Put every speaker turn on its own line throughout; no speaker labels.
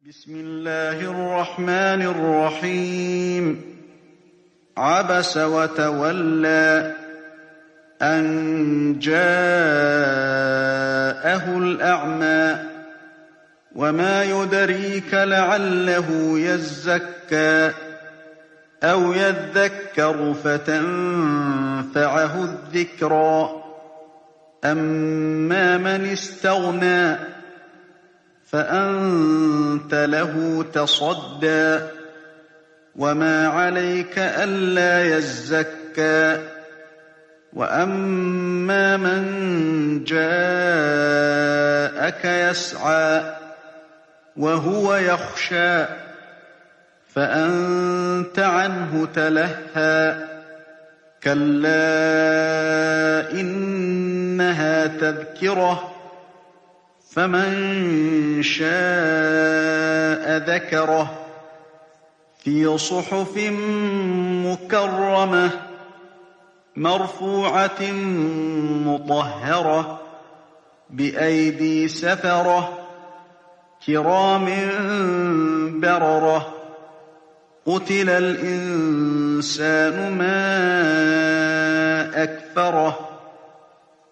بسم الله الرحمن الرحيم عبس وتولى أن جاءه الأعمى وما يدريك لعله يزكى أو يذكر فتنفعه الذكرى أما من استغنى فأنت له تصدى وما عليك ألا يزكى وأما من جاءك يسعى وهو يخشى فأنت عنه تلهى كلا إنها تذكرة فمن شاء ذكره في صحف مكرمة مرفوعة مطهرة بأيدي سفرة كرام بررة قتل الإنسان ما أكفره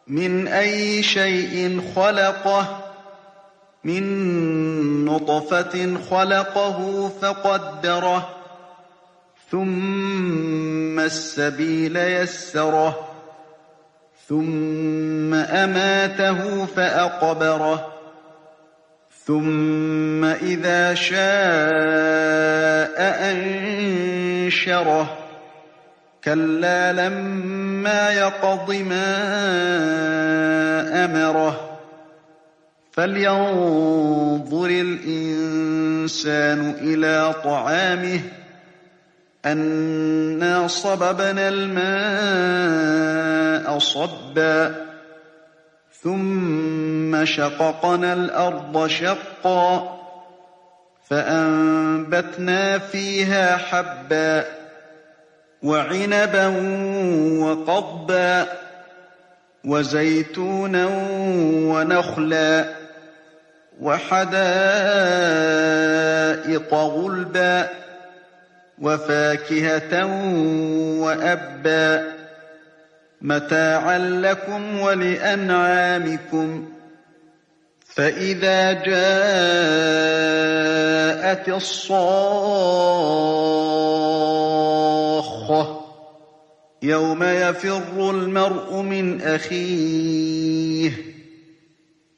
من أي شيء خلقه من نطفة خلقه فقدره ثم السبيل يسره ثم أماته فأقبره ثم إذا شاء أنشره كلا لما يقض ما أمره فلينظر الإنسان إلى طعامه أنا صببنا الماء صبا ثم شققنا الأرض شقا فأنبتنا فيها حبا وعنبا وقضبا وزيتونا ونخلا وحدائق غلبا وفاكهة وأبا متاعا لكم ولأنعامكم فإذا جاءت الصاخة يوم يفر المرء من أخيه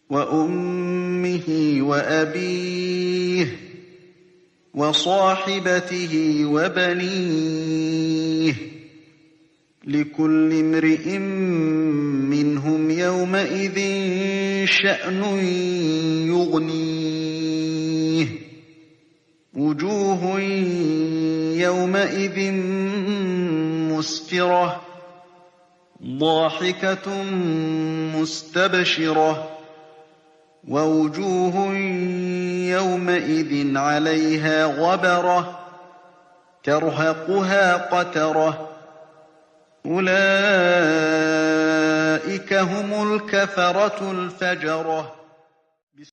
وأمه وأبيه وصاحبته وبنيه لكل امرئ منهم يومئذ شأن يغنيه وجوه يومئذ مسفرة ضاحكة مستبشرة ووجوه يومئذ عليها غبرة ترهقها قترة أولئك هم الكفرة الفجرة.